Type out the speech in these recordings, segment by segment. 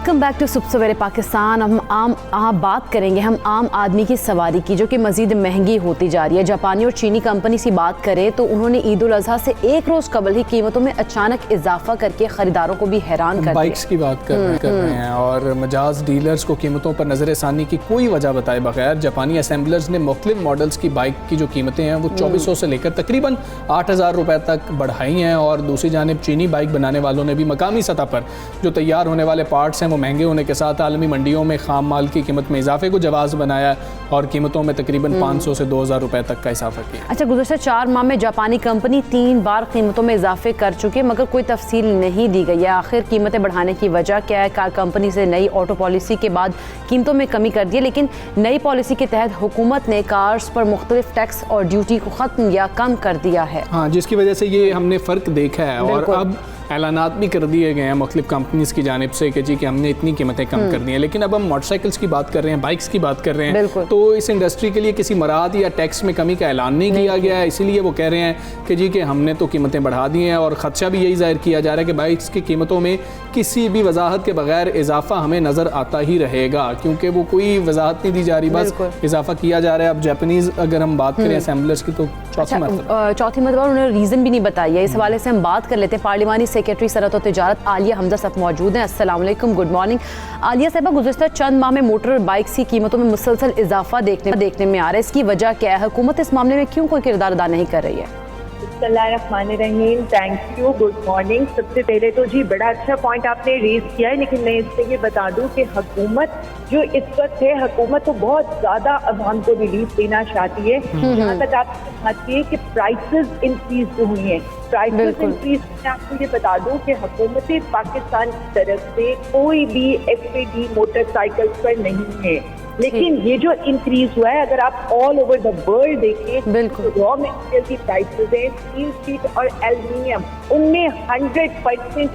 Welcome back to सुबह सवेरे पाकिस्तान। हम बात करेंगे आम आदमी की सवारी की, जो कि मज़ीद महंगी होती जा रही है। जापानी और चीनी कंपनी से बात करें तो उन्होंने ईद उल अज़हा से एक रोज़ कबल ही कीमतों में अचानक इजाफा करके ख़रीदारों को भी हैरान कर दिया। बाइक्स की बात कर रहे हैं और मजाज डीलर्स को कीमतों पर नज़र षानी की कोई वजह बताए बगैर जापानी असेंबलर्स ने मुख्तलिफ मॉडल्स की बाइक की जो कीमतें हैं वो 2400 से लेकर तकरीबन 8000 रुपये तक बढ़ाई हैं। और दूसरी जानिब चीनी बाइक बनाने वालों ने भी मकामी सतह पर जो तैयार होने वाले पार्ट्स हैं वो महंगे होने के साथ आलमी मंडियों में खाम माल की कीमत में इजाफे को जवाज़ बनाया और कीमतों में तकरीबन 500 से 2000 रुपये तक का इजाफा किया। अच्छा, गुज़श्ता 4 माह में जापानी कंपनी 3 बार कीमतों में इजाफे कर चुकी है, मगर कोई तफसील नहीं दी गई है। आखिर कीमतें बढ़ाने की वजह क्या है? कार कंपनी से नई ऑटो पॉलिसी के बाद कीमतों में कमी कर दी है, लेकिन नई पॉलिसी के तहत हुकूमत ने कार्स पर मुख्तलिफ टैक्स और ड्यूटी को ख़त्म या कम कर दिया है। हाँ, जिसकी वजह से ये हमने फ़र्क देखा है और अब ऐलानात भी कर दिए गए हैं मुख्तलिफ कंपनीज़ की जानिब से कि जी कि हमने इतनी कीमतें कम कर दी हैं। लेकिन अब हम मोटरसाइकिल्स की बात कर रहे हैं, बाइक्स की बात कर रहे हैं, तो इस इंडस्ट्री के लिए किसी मराद या टैक्स में कमी का ऐलान नहीं किया गया है। इसीलिए वो कह रहे हैं कि जी कि हमने तो कीमतें बढ़ा दी हैं और ख़दशा भी यही जाहिर किया जा रहा है कि बाइक्स की कीमतों में किसी भी वजाहत के बगैर इजाफा हमें नज़र आता ही रहेगा, क्योंकि वो कोई वजाहत नहीं दी जा रही, बस इजाफा किया जा रहा है। अब जापानीज़ अगर हम बात करें असेंबलर्स की तो चौथी मरतबा उन्होंने रीज़न भी नहीं बताई है। इस हवाले से हम बात कर लेते हैं। पार्लिमानी सेक्रेटरी सनअत और तिजारत आलिया हमजा साहब मौजूद हैं। अस्सलाम वालेकुम, गुड मॉर्निंग। आलिया साहबा, गुज़श्ता चंद माह में मोटर बाइक्स की कीमतों में मुसलसल इजाफा देखने में आ रहा है। इसकी वजह क्या है? हुकूमत इस मामले में क्यों कोई किरदार अदा नहीं कर रही है? बिस्मिल्लाहिर्रहमानिर्रहीम, थैंक यू, गुड मॉर्निंग। सबसे पहले तो जी बड़ा अच्छा पॉइंट आपने रेज किया है, लेकिन मैं इससे ये बता दूं कि हुकूमत जो इस वक्त है, हुकूमत तो बहुत ज़्यादा अवाम को रिलीफ देना चाहती है। यहाँ तक आप चाहती है कि प्राइसेस इंक्रीज जो हुई हैं, प्राइसेस इंक्रीज, मैं आपको ये बता दूं कि हुकूमत पाकिस्तान की तरफ से कोई भी FAD मोटरसाइकिल पर नहीं है, लेकिन ये जो इंक्रीज हुआ है, अगर आप ऑल ओवर द वर्ल्ड देखें तो रॉ मटेरियल की प्राइसेस है, स्टील, शीट और एल्युमिनियम, उनमें 100%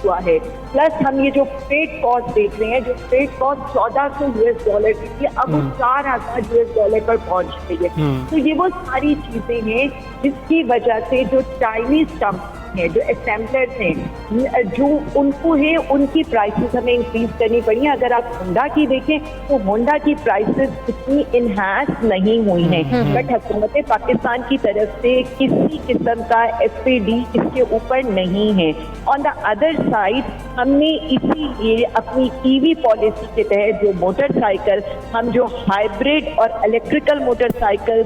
हुआ है। प्लस हम ये जो फ्रेट कॉस्ट देख रहे हैं, जो फ्रेट कॉस्ट $1400 की थी, अब वो $4000 पर पहुंच गई है। तो ये वो सारी चीजें हैं जिसकी वजह से जो चाइनीज कंपनी है, जो असेंबलर्स हैं, जो उनको है, उनकी प्राइसेस हमें इंक्रीज करनी पड़ी है। अगर आप होंडा की देखें तो होंडा की प्राइसेस इतनी इनहांस नहीं हुई हैं, बट हुकूमत पाकिस्तान की तरफ से किसी किस्म का FAD इसके ऊपर नहीं है। ऑन द अदर साइड हमने इसीलिए अपनी EV पॉलिसी के तहत जो मोटरसाइकिल, हम जो हाइब्रिड और इलेक्ट्रिकल मोटरसाइकिल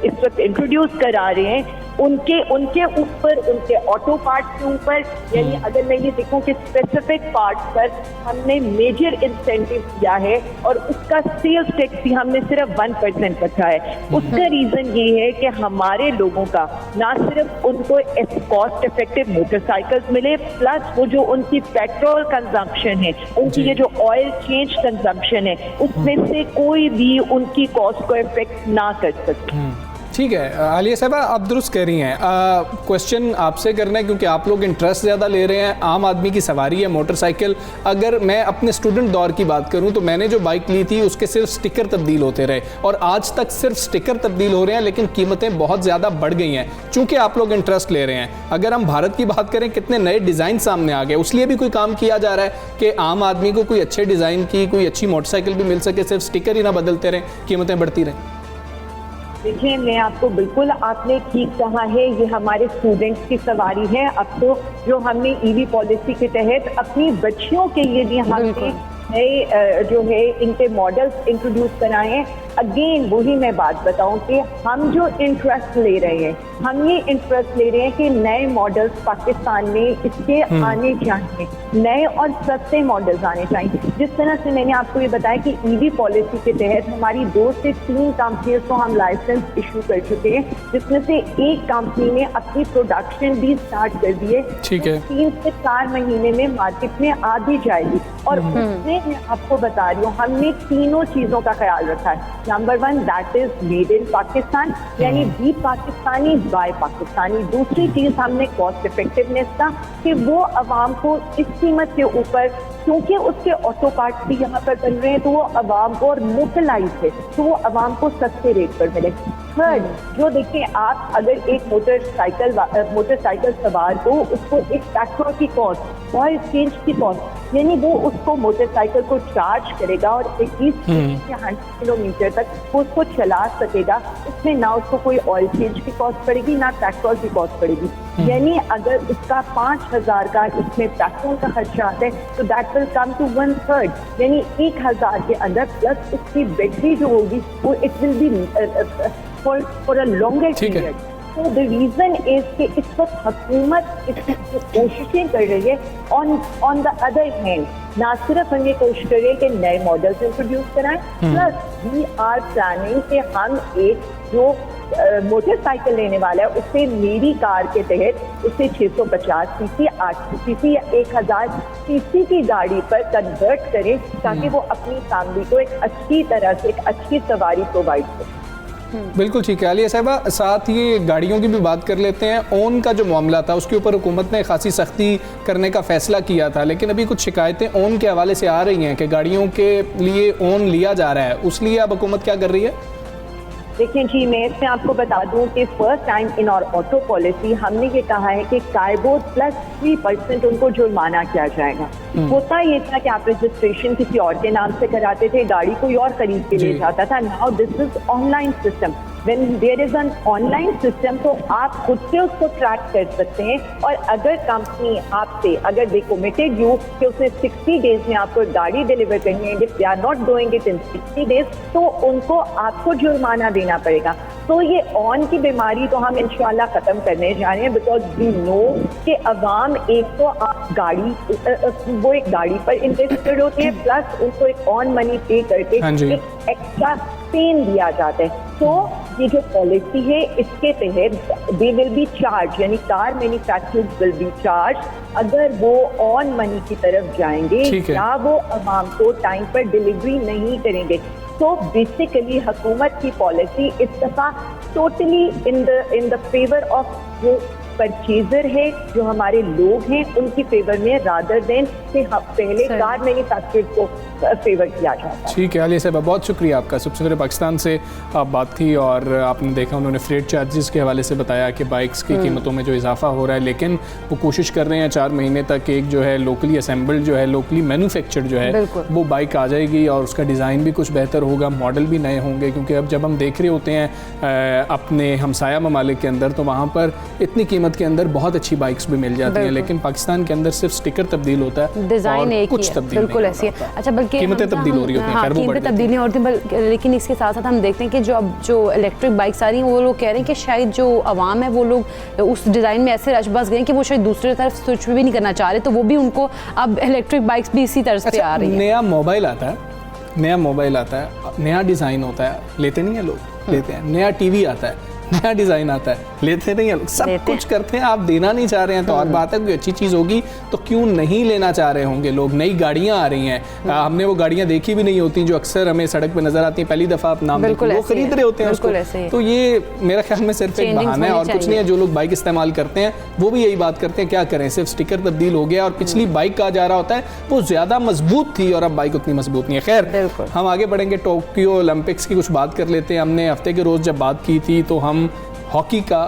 इस वक्त इंट्रोड्यूस करा रहे हैं, उनके ऊपर, उनके ऑटो पार्ट के ऊपर, यानी अगर मैं ये देखूं कि स्पेसिफिक पार्ट पर हमने मेजर इंसेंटिव दिया है और उसका सेल्स टैक्स भी हमने सिर्फ 1% रखा है। उसका रीजन ये है कि हमारे लोगों का ना सिर्फ उनको कॉस्ट इफेक्टिव मोटरसाइकिल्स मिले, प्लस वो जो उनकी पेट्रोल कंजम्पशन है, उनकी ये जो ऑयल चेंज कंजम्पशन है, उसमें से कोई भी उनकी कॉस्ट को इफेक्ट ना कर सके। ठीक है आलिया साहबा, आप दुरुस्त कह रही हैं। क्वेश्चन आपसे करना है क्योंकि आप लोग इंटरेस्ट ज़्यादा ले रहे हैं। आम आदमी की सवारी है मोटरसाइकिल। अगर मैं अपने स्टूडेंट दौर की बात करूं तो मैंने जो बाइक ली थी उसके सिर्फ स्टिकर तब्दील होते रहे और आज तक सिर्फ स्टिकर तब्दील हो रहे हैं, लेकिन कीमतें बहुत ज़्यादा बढ़ गई हैं चूँकि आप लोग इंटरेस्ट ले रहे हैं। अगर हम भारत की बात करें, कितने नए डिज़ाइन सामने आ गए, उसलिए भी कोई काम किया जा रहा है कि आम आदमी को कोई अच्छे डिज़ाइन की कोई अच्छी मोटरसाइकिल भी मिल सके, सिर्फ स्टिकर ही ना बदलते रहें, कीमतें बढ़ती रहें। देखिए, मैं आपको बिल्कुल, आपने ठीक कहा है, ये हमारे स्टूडेंट्स की सवारी है। अब तो जो हमने EV पॉलिसी के तहत अपनी बच्चियों के लिए भी हमने नए जो है इनके मॉडल्स इंट्रोड्यूस कराए हैं। अगेन वही मैं बात बताऊं कि हम जो इंटरेस्ट ले रहे हैं, हम ये इंटरेस्ट ले रहे हैं कि नए मॉडल्स पाकिस्तान में इसके आने चाहिए, नए और सस्ते मॉडल्स आने चाहिए। जिस तरह से मैंने आपको ये बताया कि EV पॉलिसी के तहत हमारी 2 से 3 कंपनियों को हम लाइसेंस इशू कर चुके हैं, जिसमें से एक कंपनी ने अपनी प्रोडक्शन भी स्टार्ट कर दी है। 3 से 4 महीने में मार्केट में आ भी जाएगी। और उसमें मैं आपको बता रही हूँ, हमने तीनों चीज़ों का ख्याल रखा है। Number 1, that is made in Pakistan, यानी बी पाकिस्तानी बाय पाकिस्तानी। दूसरी चीज़ हमने कॉस्ट इफेक्टिवनेस का, कि वो आवाम को इस कीमत के ऊपर क्योंकि उसके ऑटो पार्ट्स भी यहाँ पर बन रहे हैं तो वो आवाम को, और लोकलाइज है तो वो आवाम को सस्ते रेट पर मिले। थर्ड, जो देखिए आप अगर एक मोटरसाइकिल सवार को उसको एक पेट्रोल की कॉस्ट और एक्सचेंज की कॉस्ट, यानी वो उसको मोटरसाइकिल को चार्ज करेगा और 21 या 100 किलोमीटर तक वो उसको चला सकेगा, उसमें ना उसको कोई ऑयल चेंज की कॉस्ट पड़ेगी ना पेट्रोल की कॉस्ट पड़ेगी। यानी अगर उसका 5,000 का इसमें पेट्रोल का खर्चा आता है तो दैट विल कम टू 1/3, यानी 1,000 के अंदर प्लस उसकी बैटरी जो होगी वो it will be for a longer period. तो द रीजन इज कि इस वक्त हुकूमत इसकी कोशिशें कर रही है। ऑन द अदर हैंड ना सिर्फ हम ये कोशिश कर रहे हैं कि नए मॉडल्स इंट्रोड्यूस कराएं, प्लस वी आर प्लानिंग कि हम एक जो मोटरसाइकिल लेने वाला है उससे मेरी कार के तहत उससे 650 सीसी, 800 सीसी या 1000 सीसी की गाड़ी पर कन्वर्ट करें ताकि वो अपनी फैमिली को एक अच्छी तरह से एक अच्छी सवारी प्रोवाइड करें। बिल्कुल ठीक है आलिया साहिबा, साथ ये गाड़ियों की भी बात कर लेते हैं। ओन का जो मामला था उसके ऊपर हुकूमत ने खासी सख्ती करने का फैसला किया था, लेकिन अभी कुछ शिकायतें ओन के हवाले से आ रही हैं कि गाड़ियों के लिए ओन लिया जा रहा है, उस लिए अब हुकूमत क्या कर रही है? देखिए जी, मैं इसमें आपको बता दूं कि फर्स्ट टाइम इन और ऑटो पॉलिसी हमने ये कहा है कि कार्गो प्लस 3% उनको जुर्माना किया जाएगा। होता ये था कि आप रजिस्ट्रेशन किसी और के नाम से कराते थे, गाड़ी कोई और खरीद के ले जाता था। Now this is online system. When there is an online system तो आप खुद से उसको ट्रैक कर सकते हैं, और अगर कंपनी आपसे अगर दे कमिटेड यू कि उसने 60 डेज में आपको गाड़ी डिलीवर करनी है, if they are not doing it in 60 days तो उनको आपको जुर्माना देना पड़ेगा। तो ये ऑन की बीमारी तो हम इंशाल्लाह खत्म करने जा रहे हैं, बिकॉज वी नो कि अवाम एक तो आप गाड़ी वो एक गाड़ी पर इंटरेस्टेड होते हैं, प्लस उनको एक ऑन मनी पे करके एक एक्स्ट्रा पेन दिया जाता है। तो ये जो पॉलिसी है इसके तहत दे विल बी चार्ज, यानी car manufacturers will be charge अगर वो ऑन मनी की तरफ जाएंगे या वो अवाम को टाइम पर डिलीवरी नहीं करेंगे। तो बेसिकली हुकूमत की पॉलिसी इस दफा totally in the favour of जो परचेजर है, जो हमारे लोग हैं उनकी फेवर में, रादर देन कि पहले कार मैन्युफैक्चरर्स को फेवर किया जाता है। ठीक है आलिया साहब, बहुत शुक्रिया आपका। सबसे पहले पाकिस्तान से आप बात थी और आपने देखा उन्होंने फ्रेट चार्जेस के हवाले से बताया कि बाइक्स की कीमतों में जो इजाफा हो रहा है, लेकिन वो कोशिश कर रहे हैं 4 महीने तक एक जो है लोकली असेंबल्ड जो है लोकली मैन्युफैक्चर्ड जो है वो बाइक आ जाएगी और उसका डिज़ाइन भी कुछ बेहतर होगा, मॉडल भी नए होंगे। क्योंकि अब जब हम देख रहे होते हैं अपने हमसाया ममालिक के अंदर तो वहाँ पर इतनी कीमत के अंदर बहुत अच्छी बाइक्स भी मिल जाती हैं, लेकिन पाकिस्तान के अंदर सिर्फ स्टिकर तब्दील होता है, डिज़ाइन एक कुछ तब्दील बिल्कुल ऐसी है। अच्छा, बल्कि कीमतें तब्दील हो रही होती हैं, कीमतें तब्दीली होती हैं, लेकिन इसके साथ साथ हम देखते हैं कि जो इलेक्ट्रिक बाइक्स आ रही हैं वो लोग कह रहे हैं कि शायद जो आवाम है वो लोग उस डिज़ाइन में ऐसे रच बस गए कि वो शायद दूसरी तरफ स्विच भी नहीं करना चाह रहे, तो वो भी उनको अब इलेक्ट्रिक बाइक्स भी इसी तरह से आ रही है। नया मोबाइल आता है, नया डिज़ाइन होता है, लेते नहीं है लोग, लेते हैं। नया टीवी आता है, नया डिज़ाइन आता है, लेते नहीं है, सब कुछ करते हैं। आप देना नहीं चाह रहे हैं तो और बात है, कोई अच्छी चीज़ होगी तो क्यों नहीं लेना चाह रहे होंगे लोग। नई गाड़ियाँ आ रही हैं, हमने वो गाड़ियाँ देखी भी नहीं होती जो अक्सर हमें सड़क पे नजर आती हैं, पहली दफ़ा आप नाम वो खरीद रहे होते हैं उसको। तो ये मेरा ख्याल में सिर्फ एक बहाना है और कुछ नहीं है। जो लोग बाइक इस्तेमाल करते हैं वो भी यही बात करते हैं, क्या करें, सिर्फ स्टिकर तब्दील हो गया और पिछली बाइक का जा रहा होता है वो ज़्यादा मजबूत थी और अब बाइक उतनी मजबूत नहीं है। खैर, हम आगे बढ़ेंगे, टोक्यो ओलंपिक्स की कुछ बात कर लेते हैं। हमने हफ्ते के रोज़ जब बात की थी तो हम हॉकी का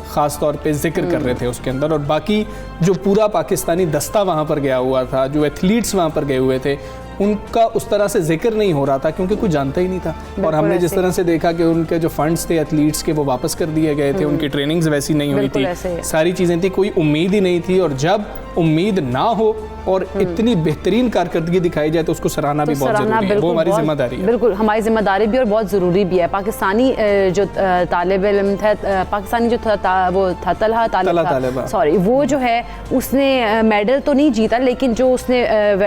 ख़ास तौर पे जिक्र कर रहे थे उसके अंदर, और बाकी जो पूरा पाकिस्तानी दस्ता वहाँ पर गया हुआ था, जो एथलीट्स वहाँ पर गए हुए थे, उनका उस तरह से जिक्र नहीं हो रहा था क्योंकि कोई जानता ही नहीं था। और हमने जिस तरह से देखा कि उनके जो फंड्स थे एथलीट्स के वो वापस कर दिए गए थे, उनकी ट्रेनिंग्स वैसी नहीं हुई थी, सारी चीज़ें थी, कोई उम्मीद ही नहीं थी। और जब उम्मीद ना हो और इतनी बेहतरीन कारकर्दगी दिखाई जाए तो उसको सराहना भी बहुत ज़रूरी है, वो हमारी जिम्मेदारी है। बिल्कुल हमारी जिम्मेदारी भी और बहुत ज़रूरी भी है। पाकिस्तानी जो तालिब इल्म था, पाकिस्तानी जो था वो था तलहा, सॉरी, वो जो है उसने मेडल तो नहीं जीता, लेकिन जो उसने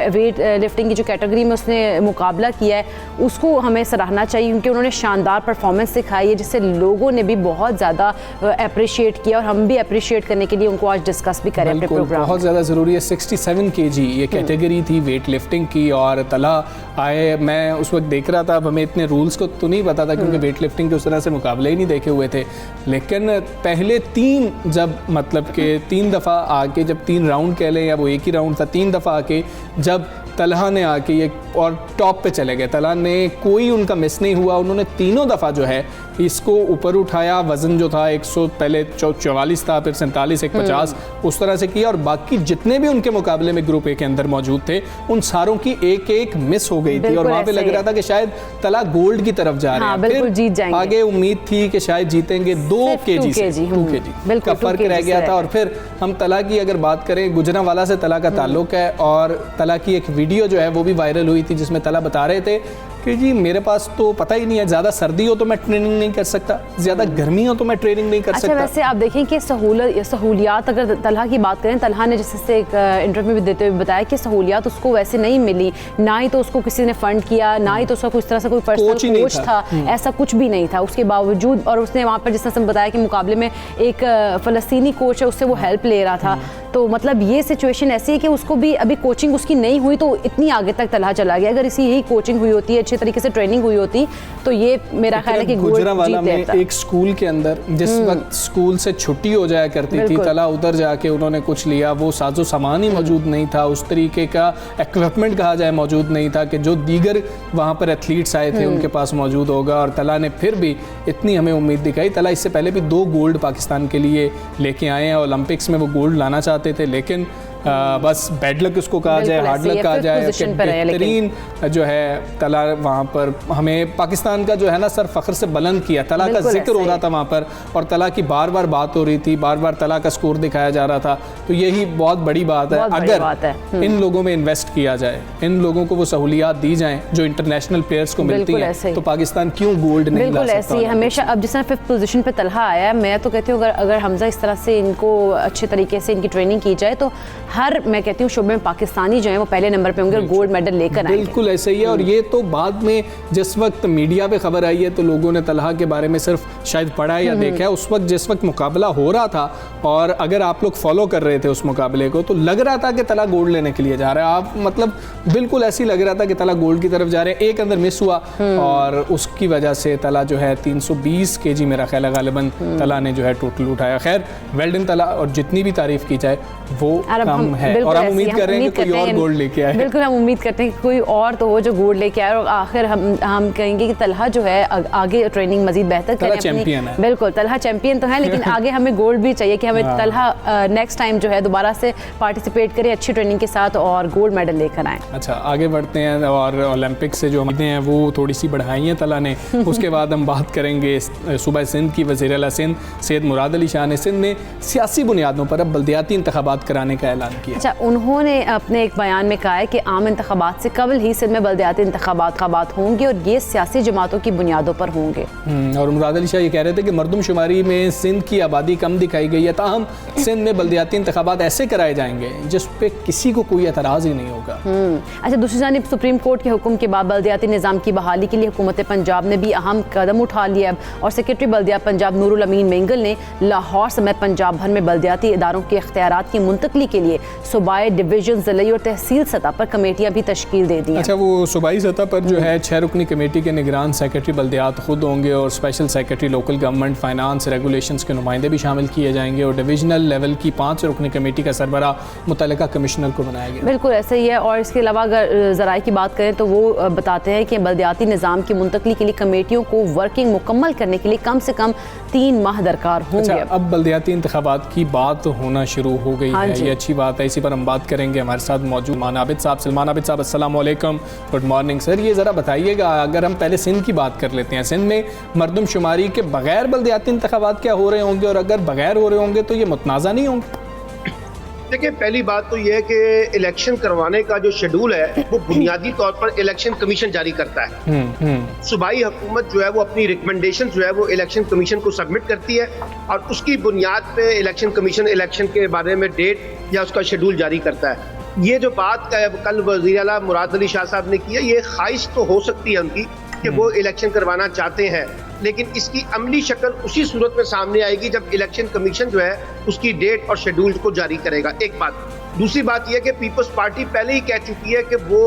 वेट लिफ्टिंग की जो कैटेगरी में उसने मुकाबला किया है उसको हमें सराहना चाहिए, क्योंकि उन्होंने शानदार परफॉर्मेंस दिखाई है जिससे लोगों ने भी बहुत ज़्यादा अप्रिशिएट किया, और हम भी अप्रिशिएट करने के लिए उनको आज डिस्कस भी करें अपने प्रोग्राम। बहुत ज़्यादा ज़रूरी है। 67 kg ये कैटेगरी थी वेट लिफ्टिंग की, और तलहा आए, मैं उस वक्त देख रहा था, अब हमें इतने रूल्स को तो नहीं पता था क्योंकि वेट लिफ्टिंग के उस तरह से मुकाबले ही नहीं देखे हुए थे, लेकिन पहले 3 जब मतलब कि 3 दफ़ा आके, जब 3 राउंड कह लें या वो एक ही राउंड था, 3 दफ़ा आके जब तलहा ने आके ये और टॉप पे चले गए। तलहा ने कोई उनका मिस नहीं हुआ, उन्होंने तीनों दफ़ा जो है इसको ऊपर उठाया। वज़न जो था 100 पहले 44 था, फिर 47, 150 उस तरह से किया। और बाकी जितने भी उनके मुकाबले में ग्रुप ए के अंदर मौजूद थे उन सारों की एक एक मिस हो गई थी और वहाँ पे लग रहा था कि शायद तलहा गोल्ड की तरफ जा रहे हैं। फिर जीत जाएंगे। आगे उम्मीद थी कि शायद जीतेंगे 2 kg से 2 kg का फर्क रह गया था। और फिर हम तलहा की अगर बात करें, गुजरांवाला से तलहा का ताल्लुक है और तलहा की एक वीडियो जो है वो भी वायरल हुई थी जिसमें तलहा बता रहे थे कि जी मेरे पास तो पता ही नहीं है, ज़्यादा सर्दी हो तो मैं ट्रेनिंग नहीं कर सकता, ज़्यादा गर्मी हो तो मैं ट्रेनिंग नहीं कर सकता। वैसे आप देखें कि सहूलियात अगर तलहा की बात करें, तलहा ने जैसे एक इंटरव्यू में देते हुए बताया कि सहूलियात उसको वैसे नहीं मिली, ना ही तो उसको किसी ने फंड किया, ना ही तो उसका कुछ तरह से कोई पर्सनल कोच था, ऐसा कुछ भी नहीं था। उसके बावजूद और उसने वहाँ पर जिस तरह से बताया कि मुकाबले में एक फ़लस्तीनी कोच है उससे वो हेल्प ले रहा था। तो मतलब ये सिचुएशन ऐसी है कि उसको भी अभी कोचिंग उसकी नहीं हुई तो इतनी आगे तक तलहा चला गया। अगर इसी यही कोचिंग हुई होती, अच्छे तरीके से ट्रेनिंग हुई होती तो ये मेरा ख्याल है कि गुजरांवाला में एक स्कूल के अंदर जिस वक्त स्कूल से छुट्टी हो जाया करती थी, तलहा उधर जाके उन्होंने कुछ लिया, वो साजो सामान ही मौजूद नहीं था, उस तरीके का इक्विपमेंट कहा जाए मौजूद नहीं था कि जो दीगर वहाँ पर एथलीट्स आए थे उनके पास मौजूद होगा। और तलहा ने फिर भी इतनी हमें उम्मीद दिखाई। तलहा इससे पहले भी 2 गोल्ड पाकिस्तान के लिए लेके आए हैं, ओलंपिक्स में वो गोल्ड लाना चाहते थे लेकिन बस बैड लक उसको कहा जाए, हार्ड लक कहा जाए, बेहतरीन जो है तलहा वहाँ पर हमें पाकिस्तान का जो है ना सर फख्र से बुलंद किया। तलहा का जिक्र हो रहा था वहाँ पर और तलहा की बार बार बात हो रही थी, बार बार तलहा का स्कोर दिखाया जा रहा था। तो यही बहुत बड़ी बात है। अगर इन लोगों में इन्वेस्ट किया जाए, इन लोगों को वो सहूलियात दी जाएँ जो इंटरनेशनल प्लेयर्स को मिलती हैं, तो पाकिस्तान क्यों गोल्ड नहीं ला सकता। ऐसे ही हमेशा अब जिस तरह 5th पोजीशन पे तलहा आया है, मैं तो कहती हूँ अगर हमजा इस तरह से इनको अच्छे तरीके से इनकी ट्रेनिंग की जाए तो हर मैं कहती हूँ शोबे में पाकिस्तानी जो है वो पहले नंबर पे होंगे और गोल्ड मेडल लेकर आएंगे। बिल्कुल ऐसे ही है। और ये तो बाद में जिस वक्त मीडिया पे खबर आई है तो लोगों ने तलहा के बारे में सिर्फ शायद पढ़ा या देखा है। उस वक्त जिस वक्त मुकाबला हो रहा था और अगर आप लोग फॉलो कर रहे थे उस मुकाबले को तो लग रहा था कि तलहा गोल्ड लेने के लिए जा रहा है। आप मतलब बिल्कुल ऐसे ही लग रहा था कि तलहा गोल्ड की तरफ जा रहे हैं। एक अंदर मिस हुआ और उसकी वजह से तलहा जो है 320 kg मेरा ख्याल है गालिबन तलहा ने जो है टोटल उठाया। खैर वेल डन तलहा, और जितनी भी तारीफ की जाए वो कम है और हम उम्मीद कर रहे हैं कि कोई और गोल्ड लेके आए। बिल्कुल हम उम्मीद करते हैं कि कोई और तो हो जो गोल्ड लेके आए और आखिर हम कहेंगे कि तलहा जो है आगे ट्रेनिंग मजीद बेहतर करें। चैंपियन है। बिल्कुल तलहा चैंपियन तो है लेकिन आगे हमें गोल्ड भी चाहिए कि हमें तलहा नेक्स्ट टाइम जो है दोबारा से पार्टिसिपेट करें अच्छी ट्रेनिंग के साथ और गोल्ड मेडल लेकर आए। अच्छा आगे बढ़ते हैं और ओलंपिक से जो उम्मीदें हैं वो थोड़ी सी बढ़ाई हैं तलहा ने। उसके बाद हम बात करेंगे सूबा सिंध की वज़ीर आला सिंध सैयद मुराद अली शाह ने सिंध में सियासी बुनियादों पर अब बल्दियाती इंतखाबात कराने का ऐलान किया। अच्छा उन्होंने अपने एक बयान में कहा है कि आम इंतखाबात से कबल ही सिंध में बल्दियाती इंतखाबात होंगे और ये सियासी जमातों की बुनियादों पर होंगे। और मुराद अली शाह ये कह रहे थे कि मरदमशुमारी में सिंध की आबादी कम दिखाई गई है, ताहम सिंध में बल्दियाती इंतखाबात ऐसे कराए जाएंगे जिस पे किसी को कोई एतराज़ ही नहीं होगा। अच्छा दूसरी जानिब सुप्रीम कोर्ट के हुक्म के बाद बल्दियाती निज़ाम की बहाली के लिए हुकूमत पंजाब ने भी अहम कदम उठा लिया और सेक्रेटरी बल्दिया पंजाब नूरुल अमीन मेंगल ने लाहौर समेत पंजाब भर में बल्दियाती इदारों के इख्तियारात की मुंतकली के लिए सूबाई, डिवीजन, ज़िले और तहसील सतह पर कमेटियां भी तश्कील दे दी। अच्छा वो सूबाई सतह पर जो है 6 रुकनी कमेटी के निगरान सेक्रेटरी बल्दियात खुद होंगे और special secretary local government finance regulations के नुमाइंदे भी शामिल किए जाएंगे और डिविजनल लेवल की 5 रुकनी कमेटी का सरबरा मुतल्लिका कमिश्नर को बनाया गया। बिल्कुल ऐसे ही है। और इसके अलावा अगर ज़राए की बात करें तो वो बताते हैं कि बल्दियाती निज़ाम की मुंतकली के लिए कमेटियों को वर्किंग मुकम्मल करने के लिए कम से कम 3 माह दरकार होंगे। अच्छा, अब बल्दियाती इंतखाबात की बात होना शुरू हो गई है, ये अच्छी बात है। इसी पर हम बात करेंगे। हमारे साथ मौजूद सलमान आबिद साहब, अस्सलाम वालेकुम, गुड मॉर्निंग सर। ये ज़रा बताइएगा, अगर हम पहले सिंध की बात कर लेते हैं, सिंध में मरदमशुमारी के बगैर बल्दियाती इंतखाबात क्या हो रहे होंगे और अगर बगैर हो रहे होंगे तो ये मुतनाज़ा नहीं होंगे? देखिए पहली बात तो यह है कि इलेक्शन करवाने का जो शेड्यूल है वो बुनियादी तौर पर इलेक्शन कमीशन जारी करता है। सूबाई हुकूमत जो है वो अपनी रिकमेंडेशन जो है वो इलेक्शन कमीशन को सबमिट करती है और उसकी बुनियाद पे इलेक्शन कमीशन इलेक्शन के बारे में डेट या उसका शेड्यूल जारी करता है। ये जो बात कल वज़ीर आला मुराद अली शाह साहब ने की है, ये ख्वाहिश तो हो सकती है उनकी कि वो इलेक्शन करवाना चाहते हैं, लेकिन इसकी अमली शक्ल उसी सूरत में सामने आएगी जब इलेक्शन कमीशन जो है उसकी डेट और शेड्यूल को जारी करेगा। एक बात। दूसरी बात यह कि पीपल्स पार्टी पहले ही कह चुकी है कि वो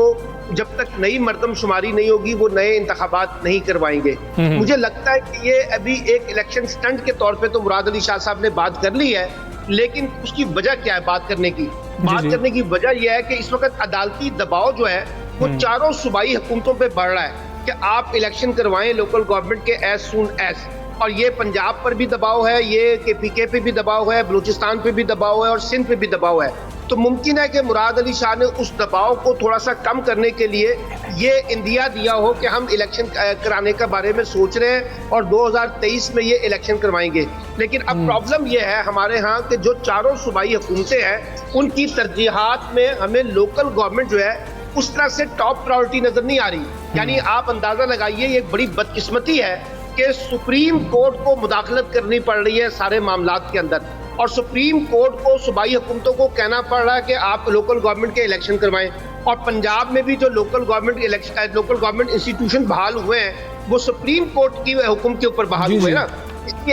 जब तक नई मरदमशुमारी नहीं होगी वो नए इंतखाबात नहीं करवाएंगे। मुझे लगता है कि ये अभी एक इलेक्शन स्टंट के तौर पे तो मुराद अली शाह साहब ने बात कर ली है, लेकिन उसकी वजह क्या है बात करने की? बात करने की वजह यह है कि इस वक्त अदालती दबाव जो है वो चारों सूबाई हुकूमतों पे बढ़ रहा है कि आप इलेक्शन करवाएं लोकल गवर्नमेंट के एज सून एज। और ये पंजाब पर भी दबाव है, ये KPK पे भी दबाव है, बलूचिस्तान पे भी दबाव है और सिंध पे भी दबाव है। तो मुमकिन है कि मुराद अली शाह ने उस दबाव को थोड़ा सा कम करने के लिए ये इंदिया दिया हो कि हम इलेक्शन कराने के बारे में सोच रहे हैं और 2023 में ये इलेक्शन करवाएंगे। लेकिन अब प्रॉब्लम ये है हमारे यहाँ कि जो चारों सूबाई हुकूमतें हैं उनकी तरजीहात में हमें लोकल गवर्नमेंट जो है उस तरह से टॉप प्रायोरिटी नजर नहीं आ रही। यानी आप अंदाजा लगाइए, ये एक बड़ी बदकिस्मती है कि सुप्रीम कोर्ट को मुदाखलत करनी पड़ रही है सारे मामलात के अंदर, और सुप्रीम कोर्ट को सूबाई हुकूमतों को कहना पड़ रहा है कि आप लोकल गवर्नमेंट के इलेक्शन करवाएं। और पंजाब में भी जो लोकल गवर्नमेंट इंस्टीट्यूशन बहाल हुए हैं वो सुप्रीम कोर्ट की हुक्म के ऊपर बहाल हुए ना।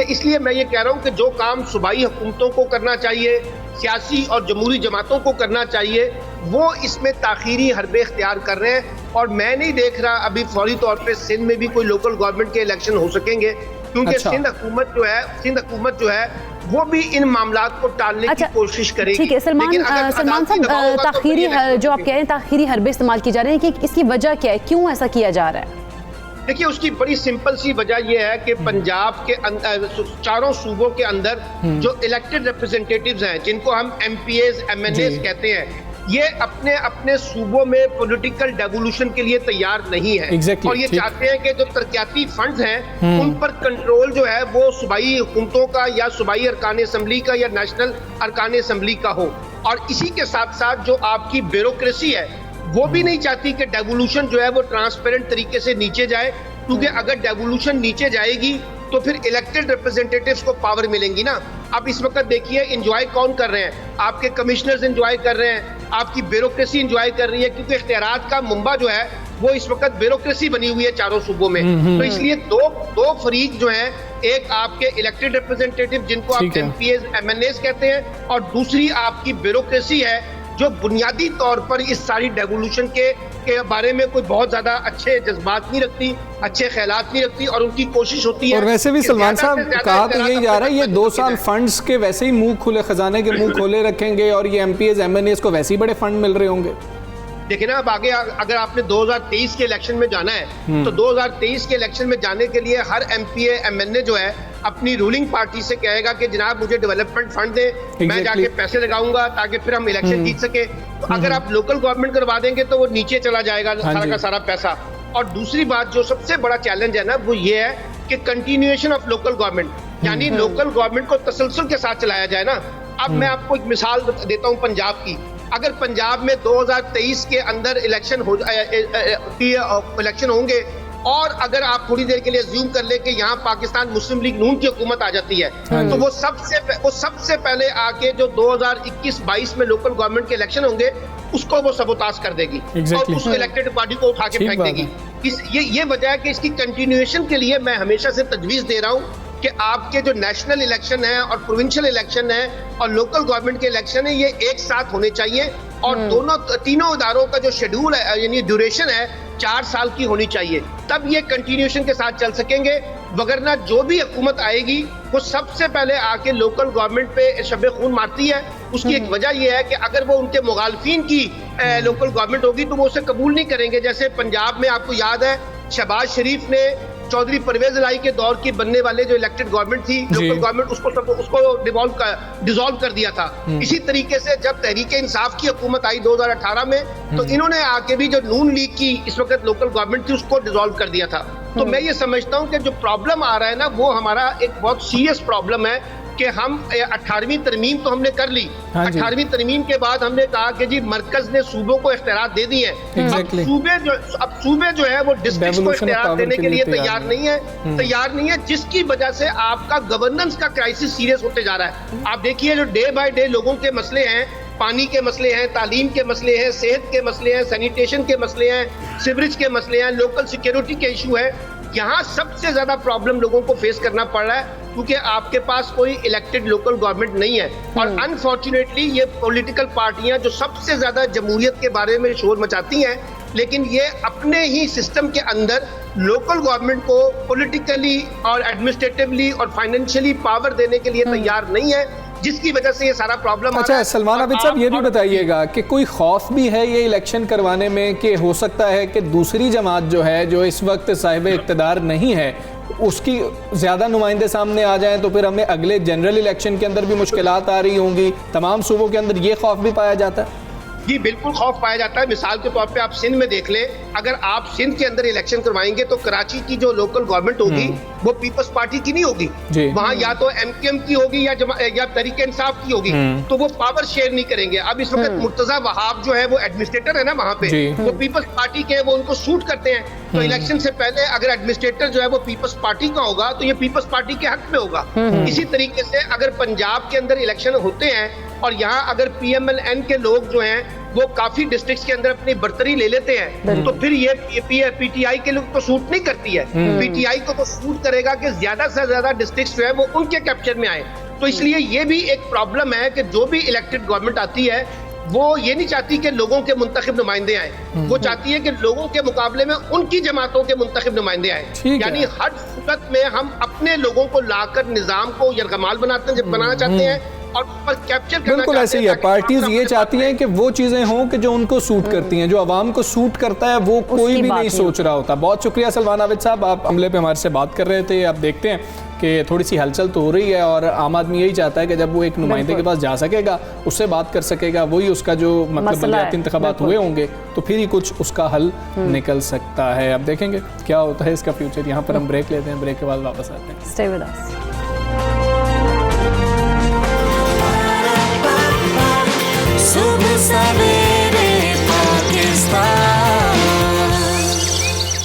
इसलिए मैं ये कह रहा हूँ कि जो काम सूबाई हुकूमतों को करना चाहिए, सियासी और जमहूरी जमातों को करना चाहिए, वो इसमें ताखीरी हरबे इख्तियार कर रहे हैं। और मैं नहीं देख रहा अभी फौरी तौर पे सिंध में भी कोई लोकल गवर्नमेंट के इलेक्शन हो सकेंगे, क्योंकि सिंध हुकूमत जो है वो भी इन मामलात को टालने की कोशिश करेगी। ठीक है सलमान साहब, ताखीरी जो आप कह रहे हैं ताखीरी हरबे इस्तेमाल की जा रही है, कि इसकी वजह क्या है, क्यों ऐसा किया जा रहा है? देखिए उसकी बड़ी सिंपल सी वजह यह है कि पंजाब के चारों सूबों के अंदर जो इलेक्टेड रिप्रेजेंटेटिव्स हैं, जिनको हम MPAs MNAs कहते हैं, ये अपने अपने सूबों में पॉलिटिकल डेवोल्यूशन के लिए तैयार नहीं है। और ये चाहते हैं कि जो तरक्याती फंड्स हैं उन पर कंट्रोल जो है वो सूबाई हुकूमतों का या सूबाई अरकान असम्बली का या नेशनल अरकान असम्बली का हो। और इसी के साथ साथ जो आपकी ब्यूरोक्रेसी है वो भी नहीं चाहती कि डेवोल्यूशन जो है वो ट्रांसपेरेंट तरीके से नीचे जाए, क्योंकि अगर डेवोल्यूशन नीचे जाएगी तो फिर इलेक्टेड रिप्रेजेंटेटिव्स को पावर मिलेंगी ना। अब इस वक्त देखिए एंजॉय कौन कर रहे हैं? आपके कमिश्नर्स एंजॉय कर रहे हैं, आपकी ब्यूरोक्रेसी एंजॉय कर रही है, क्योंकि इख्तियारात का मुंबा जो है वो इस वक्त ब्यूरोक्रेसी बनी हुई है चारों सूबों में। तो इसलिए दो फरीक जो है, एक आपके इलेक्टेड रिप्रेजेंटेटिव जिनको आप MPAs MNAs कहते हैं, और दूसरी आपकी ब्यूरोक्रेसी है जो बुनियादी तौर पर इस सारी डेवोल्यूशन के बारे में कोई बहुत ज्यादा अच्छे जज्बात नहीं रखती, अच्छे ख्यालात नहीं रखती, और उनकी कोशिश होती है। और वैसे भी सलमान साहब कहा तो यही जा रहा है, ये 2 साल फंड्स के वैसे ही मुंह खुले, खजाने के मुंह खोले रखेंगे, और ये MPAs MNAs को वैसे ही बड़े फंड मिल रहे होंगे। देखिए ना, अब आगे अगर आपने 2023 के इलेक्शन में जाना है तो 2023 के इलेक्शन में जाने के लिए हर MPA MNA जो है अपनी रूलिंग पार्टी से कहेगा कि जनाब मुझे डेवलपमेंट फंड दे, मैं जाके पैसे लगाऊंगा ताकि फिर हम इलेक्शन जीत सके। तो अगर आप लोकल गवर्नमेंट करवा देंगे तो वो नीचे चला जाएगा सारा का सारा पैसा। और दूसरी बात जो सबसे बड़ा चैलेंज है ना, वो ये है कि कंटिन्यूएशन ऑफ लोकल गवर्नमेंट, यानी लोकल गवर्नमेंट को तसलसल के साथ चलाया जाए ना। अब मैं आपको एक मिसाल देता हूँ पंजाब की। अगर पंजाब में 2023 के अंदर इलेक्शन होंगे, और अगर आप थोड़ी देर के लिए अज्यूम कर ले कि यहाँ पाकिस्तान मुस्लिम लीग नून की हुकूमत आ जाती है, तो वो सबसे पहले आके जो 2021-22 में लोकल गवर्नमेंट के इलेक्शन होंगे उसको वो सबोताज कर देगी और उस इलेक्टेड पार्टी को उठा के फेंक देगी। ये वजह है कि इसकी कंटिन्यूएशन के लिए मैं हमेशा से तजवीज दे रहा हूँ कि आपके जो नेशनल इलेक्शन है और प्रोविंशियल इलेक्शन है और लोकल गवर्नमेंट के इलेक्शन है, ये एक साथ होने चाहिए, और तीनों इदारों का जो शेड्यूल है यानी ड्यूरेशन है 4 साल की होनी चाहिए, तब ये कंटिन्यूएशन के साथ चल सकेंगे। वगरना जो भी हुकूमत आएगी वो सबसे पहले आके लोकल गवर्नमेंट पे शबे खून मारती है। उसकी एक वजह यह है कि अगर वो उनके मुखालिफिन की लोकल गवर्नमेंट होगी तो वो उसे कबूल नहीं करेंगे। जैसे पंजाब में आपको याद है शहबाज शरीफ ने चौधरी परवेज इलाही के दौर की बनने वाले जो इलेक्टेड गवर्नमेंट थी, लोकल गवर्नमेंट, उसको डिसॉल्व कर दिया था। इसी तरीके से जब तहरीक इंसाफ की हुकूमत आई 2018 में, तो इन्होंने आके भी जो नून लीग की इस वक्त लोकल गवर्नमेंट थी उसको डिसॉल्व कर दिया था। तो मैं ये समझता हूँ कि जो प्रॉब्लम आ रहा है ना, वो हमारा एक बहुत सीरियस प्रॉब्लम है कि हम 18वीं तरमीम तो हमने कर ली। 18वीं तरमीम के बाद हमने कहा कि जी मरकज ने सूबों को इख्तियार दे दिए हैं। अब सूबे जो है वो डिस्ट्रिक्ट को इख्तियार देने के लिए तैयार नहीं है, जिसकी वजह से आपका गवर्नेंस का क्राइसिस सीरियस होते जा रहा है। आप देखिए जो डे बाय डे लोगों के मसले हैं, पानी के मसले हैं, तालीम के मसले हैं, सेहत के मसले हैं, सैनिटेशन के मसले हैं, सीवरेज के मसले हैं, लोकल सिक्योरिटी के इशू है। यहाँ सबसे ज्यादा प्रॉब्लम लोगों को फेस करना पड़ रहा है क्योंकि आपके पास कोई इलेक्टेड लोकल गवर्नमेंट नहीं है। और अनफॉर्चुनेटली ये पॉलिटिकल पार्टियां जो सबसे ज्यादा जमहूरियत के बारे में शोर मचाती हैं, लेकिन ये अपने ही सिस्टम के अंदर लोकल गवर्नमेंट को पॉलिटिकली और एडमिनिस्ट्रेटिवली और फाइनेंशियली पावर देने के लिए तैयार नहीं है, जिसकी वजह से ये सारा प्रॉब्लम। अच्छा सलमान आबिद साहब, ये भी बताइएगा कि कोई खौफ भी है ये इलेक्शन करवाने में कि हो सकता है कि दूसरी जमात जो है, जो इस वक्त साहिब इक़्तिदार नहीं है, उसकी ज़्यादा नुमाइंदे सामने आ जाएं तो फिर हमें अगले जनरल इलेक्शन के अंदर भी मुश्किलात आ रही होंगी। तमाम सूबों के अंदर ये खौफ भी पाया जाता है। जी बिल्कुल खौफ पाया जाता है। मिसाल के तौर पे आप सिंध में देख लें, अगर आप सिंध के अंदर इलेक्शन करवाएंगे तो कराची की जो लोकल गवर्नमेंट होगी वो पीपल्स पार्टी की नहीं होगी, वहाँ या तो MKM की होगी या तरीके इंसाफ की होगी, तो वो पावर शेयर नहीं करेंगे। अब इस वक्त मुर्तजा वहाब जो है वो एडमिनिस्ट्रेटर है ना वहाँ पे, वो पीपल्स पार्टी के, वो उनको सूट करते हैं। तो इलेक्शन से पहले अगर एडमिनिस्ट्रेटर जो है वो पीपल्स पार्टी का होगा तो ये पीपल्स पार्टी के हक में होगा। इसी तरीके से अगर पंजाब के अंदर इलेक्शन होते हैं और यहाँ अगर PMLN के लोग जो हैं वो काफी डिस्ट्रिक्ट्स के अंदर अपनी बर्तरी ले लेते हैं, तो फिर ये PTI के लोग तो सूट नहीं करती है। PTI को तो सूट करेगा कि ज्यादा से ज्यादा डिस्ट्रिक्ट्स जो है वो उनके कैप्चर में आए। तो इसलिए ये भी एक प्रॉब्लम है कि जो भी इलेक्टेड गवर्नमेंट आती है वो ये नहीं चाहती कि लोगों के मुंतखब नुमाइंदे आए, वो चाहती है कि लोगों के मुकाबले में उनकी जमातों के मुंतखब नुमाइंदे आए। यानी हर सूरत में हम अपने लोगों को लाकर निजाम को यरगमाल बनाना चाहते हैं और पर कैप्चर करना। बिल्कुल ऐसे ही है, पार्टीज ये चाहती हैं कि वो चीजें हों कि जो उनको सूट करती हैं, जो आवाम को सूट करता है वो कोई भी नहीं सोच रहा होता। बहुत शुक्रिया सलमान आबिद साहब, आप हमले पे हमारे से बात कर रहे थे। आप देखते हैं कि थोड़ी सी हलचल तो हो रही है और आम आदमी यही चाहता है कि जब वो एक नुमाइंदे के पास जा सकेगा, उससे बात कर सकेगा, वही उसका जो मतलब बलदियाती इंतखाबात हुए होंगे तो फिर ही कुछ उसका हल निकल सकता है। अब देखेंगे क्या होता है इसका फ्यूचर। यहाँ पर हम ब्रेक लेते हैं, ब्रेक के बाद वापस आते हैं। Stay with us.